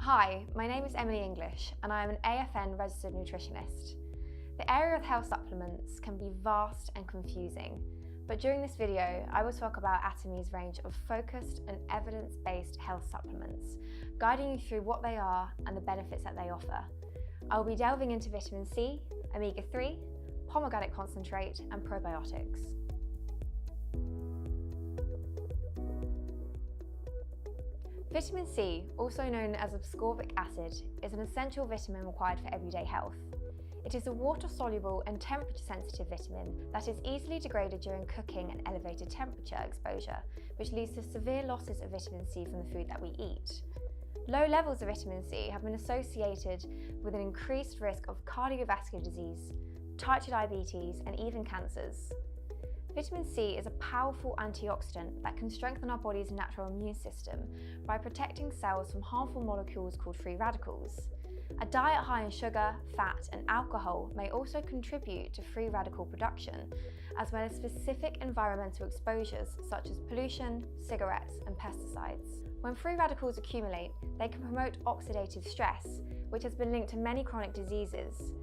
Hi, my name is Emily English and I am an AFN registered nutritionist. The area of health supplements can be vast and confusing, but during this video I will talk about ATOMY's range of focused and evidence-based health supplements, guiding you through what they are and the benefits that they offer. I will be delving into vitamin C, omega-3, pomegranate concentrate and probiotics. Vitamin C, also known as ascorbic acid, is an essential vitamin required for everyday health. It is a water-soluble and temperature-sensitive vitamin that is easily degraded during cooking and elevated temperature exposure, which leads to severe losses of vitamin C from the food that we eat. Low levels of vitamin C have been associated with an increased risk of cardiovascular disease, type 2 diabetes, and even cancers. Vitamin C is a powerful antioxidant that can strengthen our body's natural immune system by protecting cells from harmful molecules called free radicals. A diet high in sugar, fat, and alcohol may also contribute to free radical production, as well as specific environmental exposures such as pollution, cigarettes, and pesticides. When free radicals accumulate, they can promote oxidative stress, which has been linked to many chronic diseases.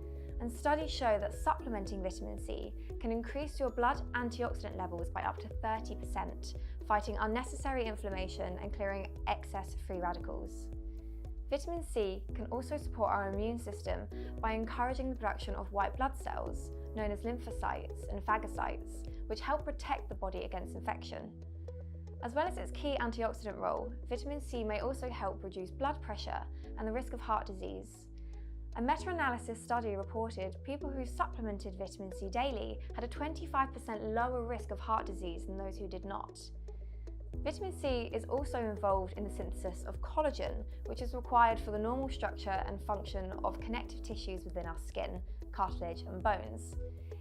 And studies show that supplementing vitamin C can increase your blood antioxidant levels by up to 30%, fighting unnecessary inflammation and clearing excess free radicals. Vitamin C can also support our immune system by encouraging the production of white blood cells, known as lymphocytes and phagocytes, which help protect the body against infection. As well as its key antioxidant role, vitamin C may also help reduce blood pressure and the risk of heart disease. A meta-analysis study reported people who supplemented vitamin C daily had a 25% lower risk of heart disease than those who did not. Vitamin C is also involved in the synthesis of collagen, which is required for the normal structure and function of connective tissues within our skin, cartilage, and bones.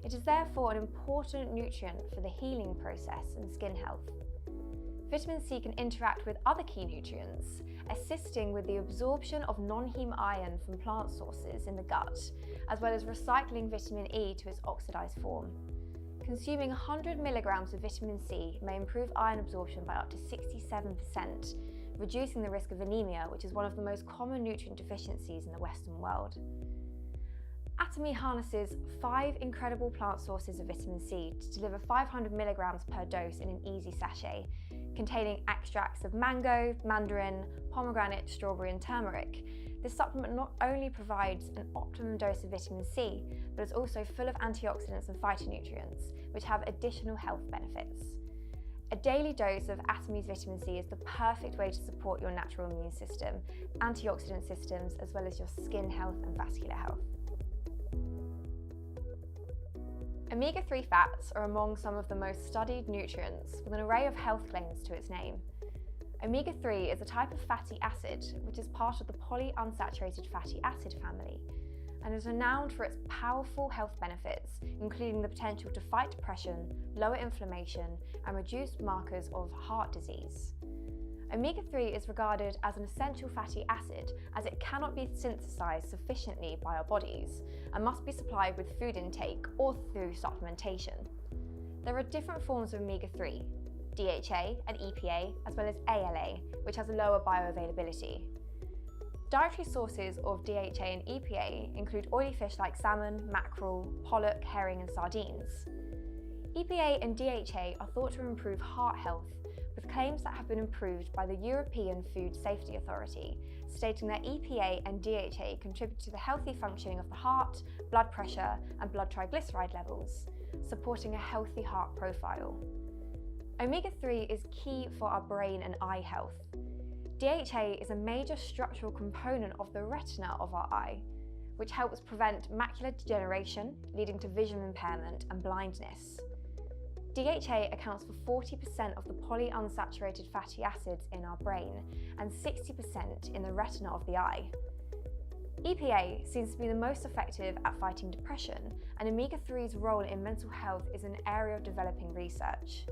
It is therefore an important nutrient for the healing process and skin health. Vitamin C can interact with other key nutrients, assisting with the absorption of non-heme iron from plant sources in the gut, as well as recycling vitamin E to its oxidized form. Consuming 100 milligrams of vitamin C may improve iron absorption by up to 67%, reducing the risk of anemia, which is one of the most common nutrient deficiencies in the Western world. ATOMY harnesses 5 incredible plant sources of vitamin C to deliver 500 milligrams per dose in an easy sachet, containing extracts of mango, mandarin, pomegranate, strawberry, and turmeric. This supplement not only provides an optimum dose of vitamin C, but is also full of antioxidants and phytonutrients, which have additional health benefits. A daily dose of ATOMY's vitamin C is the perfect way to support your natural immune system, antioxidant systems, as well as your skin health and vascular health. Omega-3 fats are among some of the most studied nutrients with an array of health claims to its name. Omega-3 is a type of fatty acid which is part of the polyunsaturated fatty acid family and is renowned for its powerful health benefits, including the potential to fight depression, lower inflammation, and reduce markers of heart disease. Omega-3 is regarded as an essential fatty acid as it cannot be synthesized sufficiently by our bodies and must be supplied with food intake or through supplementation. There are different forms of omega-3, DHA and EPA, as well as ALA, which has a lower bioavailability. Dietary sources of DHA and EPA include oily fish like salmon, mackerel, pollock, herring, and sardines. EPA and DHA are thought to improve heart health, with claims that have been approved by the European Food Safety Authority, stating that EPA and DHA contribute to the healthy functioning of the heart, blood pressure, and blood triglyceride levels, supporting a healthy heart profile. Omega-3 is key for our brain and eye health. DHA is a major structural component of the retina of our eye, which helps prevent macular degeneration, leading to vision impairment and blindness. DHA accounts for 40% of the polyunsaturated fatty acids in our brain and 60% in the retina of the eye. EPA seems to be the most effective at fighting depression, and omega-3's role in mental health is an area of developing research.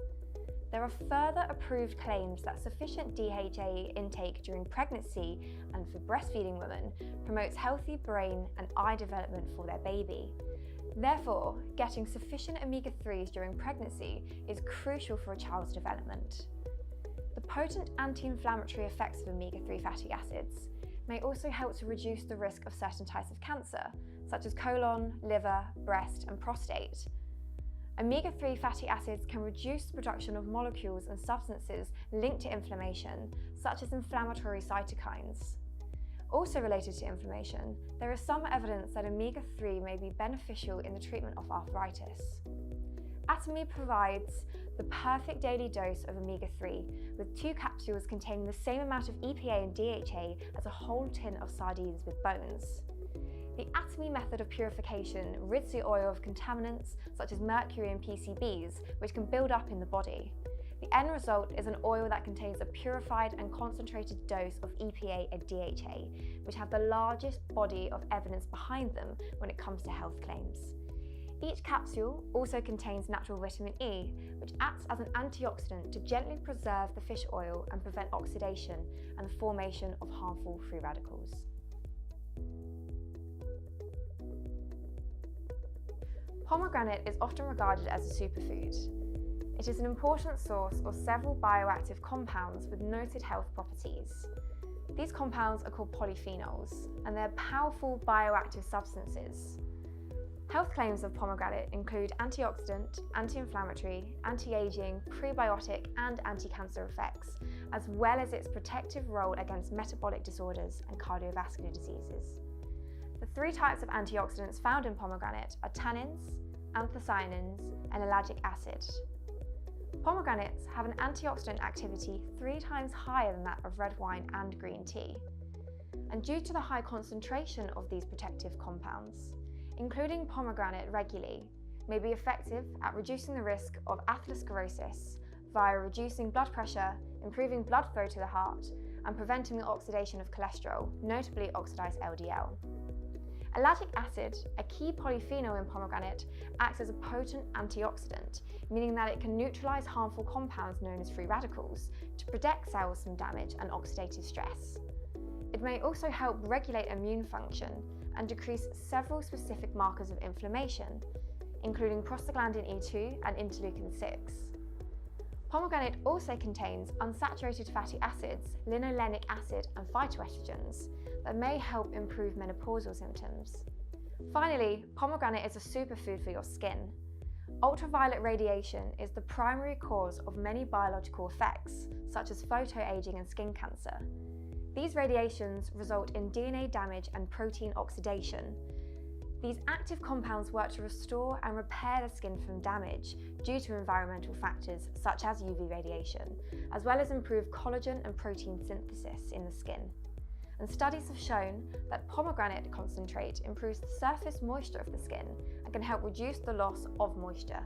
There are further approved claims that sufficient DHA intake during pregnancy and for breastfeeding women promotes healthy brain and eye development for their baby. Therefore, getting sufficient omega-3s during pregnancy is crucial for a child's development. The potent anti-inflammatory effects of omega-3 fatty acids may also help to reduce the risk of certain types of cancer, such as colon, liver, breast, and prostate. Omega-3 fatty acids can reduce the production of molecules and substances linked to inflammation, such as inflammatory cytokines. Also related to inflammation, there is some evidence that omega-3 may be beneficial in the treatment of arthritis. ATOMY provides the perfect daily dose of omega-3, with 2 capsules containing the same amount of EPA and DHA as a whole tin of sardines with bones. The ATOMY method of purification rids the oil of contaminants such as mercury and PCBs, which can build up in the body. The end result is an oil that contains a purified and concentrated dose of EPA and DHA, which have the largest body of evidence behind them when it comes to health claims. Each capsule also contains natural vitamin E, which acts as an antioxidant to gently preserve the fish oil and prevent oxidation and the formation of harmful free radicals. Pomegranate is often regarded as a superfood. It is an important source of several bioactive compounds with noted health properties. These compounds are called polyphenols, and they're powerful bioactive substances. Health claims of pomegranate include antioxidant, anti-inflammatory, anti-aging, prebiotic, and anti-cancer effects, as well as its protective role against metabolic disorders and cardiovascular diseases. The 3 types of antioxidants found in pomegranate are tannins, anthocyanins, and ellagic acid. Pomegranates have an antioxidant activity 3 times higher than that of red wine and green tea. And due to the high concentration of these protective compounds, including pomegranate regularly may be effective at reducing the risk of atherosclerosis via reducing blood pressure, improving blood flow to the heart, and preventing the oxidation of cholesterol, notably oxidized LDL. Ellagic acid, a key polyphenol in pomegranate, acts as a potent antioxidant, meaning that it can neutralize harmful compounds known as free radicals to protect cells from damage and oxidative stress. It may also help regulate immune function and decrease several specific markers of inflammation, including prostaglandin E2 and interleukin-6. Pomegranate also contains unsaturated fatty acids, linolenic acid, and phytoestrogens that may help improve menopausal symptoms. Finally, pomegranate is a superfood for your skin. Ultraviolet radiation is the primary cause of many biological effects, such as photoaging and skin cancer. These radiations result in DNA damage and protein oxidation. These active compounds work to restore and repair the skin from damage due to environmental factors such as UV radiation, as well as improve collagen and protein synthesis in the skin. And studies have shown that pomegranate concentrate improves the surface moisture of the skin and can help reduce the loss of moisture.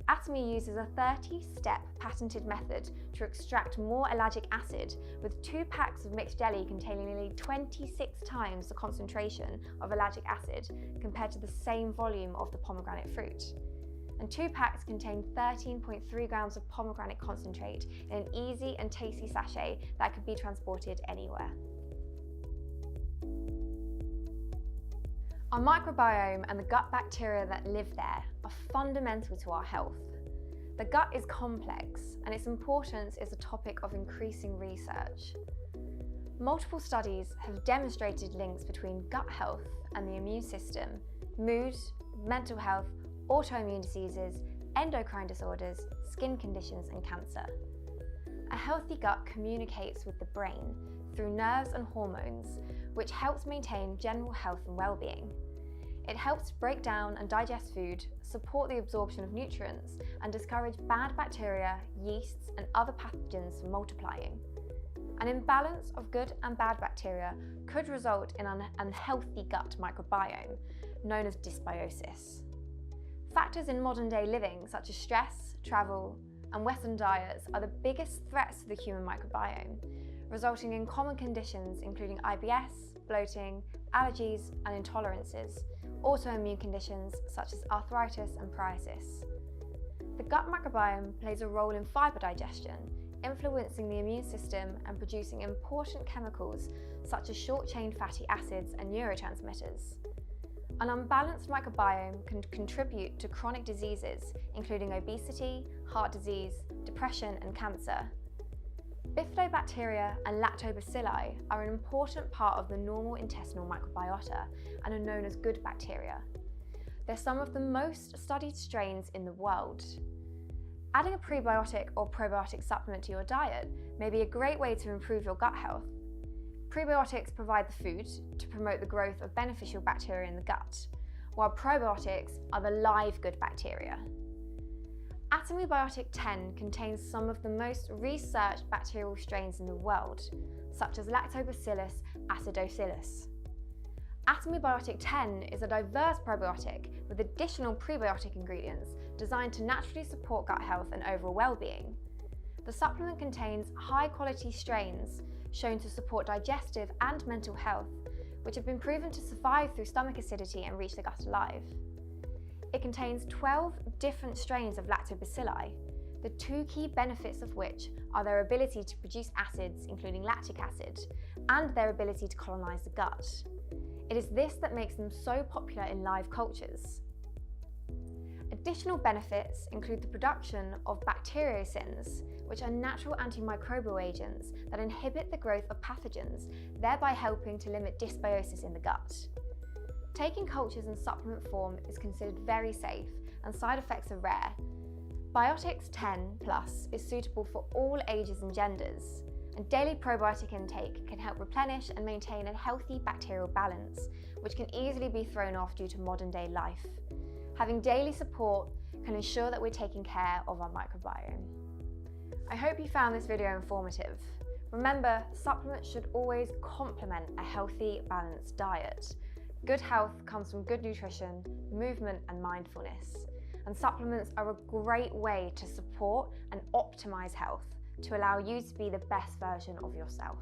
ATOMY uses a 30-step patented method to extract more ellagic acid, with 2 packs of mixed jelly containing nearly 26 times the concentration of ellagic acid compared to the same volume of the pomegranate fruit. And 2 packs contain 13.3 grams of pomegranate concentrate in an easy and tasty sachet that could be transported anywhere. Our microbiome and the gut bacteria that live there are fundamental to our health. The gut is complex, and its importance is a topic of increasing research. Multiple studies have demonstrated links between gut health and the immune system, mood, mental health, autoimmune diseases, endocrine disorders, skin conditions, and cancer. A healthy gut communicates with the brain through nerves and hormones, which helps maintain general health and well-being. It helps break down and digest food, support the absorption of nutrients, and discourage bad bacteria, yeasts, and other pathogens from multiplying. An imbalance of good and bad bacteria could result in an unhealthy gut microbiome, known as dysbiosis. Factors in modern-day living, such as stress, travel, and Western diets, are the biggest threats to the human microbiome, resulting in common conditions including IBS, bloating, allergies, and intolerances, autoimmune conditions such as arthritis and psoriasis. The gut microbiome plays a role in fibre digestion, influencing the immune system and producing important chemicals such as short-chain fatty acids and neurotransmitters. An unbalanced microbiome can contribute to chronic diseases, including obesity, heart disease, depression, and cancer. Bifidobacteria and lactobacilli are an important part of the normal intestinal microbiota and are known as good bacteria. They're some of the most studied strains in the world. Adding a prebiotic or probiotic supplement to your diet may be a great way to improve your gut health. Prebiotics provide the food to promote the growth of beneficial bacteria in the gut, while probiotics are the live good bacteria. ATOMY Biotic 10 contains some of the most researched bacterial strains in the world, such as Lactobacillus acidophilus. ATOMY Biotic 10 is a diverse probiotic with additional prebiotic ingredients designed to naturally support gut health and overall well-being. The supplement contains high-quality strains shown to support digestive and mental health, which have been proven to survive through stomach acidity and reach the gut alive. It contains 12 different strains of lactobacilli, the two key benefits of which are their ability to produce acids, including lactic acid, and their ability to colonize the gut. It is this that makes them so popular in live cultures. Additional benefits include the production of bacteriocins, which are natural antimicrobial agents that inhibit the growth of pathogens, thereby helping to limit dysbiosis in the gut. Taking cultures in supplement form is considered very safe and side effects are rare. Biotics 10 Plus is suitable for all ages and genders, and daily probiotic intake can help replenish and maintain a healthy bacterial balance, which can easily be thrown off due to modern day life. Having daily support can ensure that we're taking care of our microbiome. I hope you found this video informative. Remember, supplements should always complement a healthy, balanced diet. Good health comes from good nutrition, movement and mindfulness. And supplements are a great way to support and optimize health to allow you to be the best version of yourself.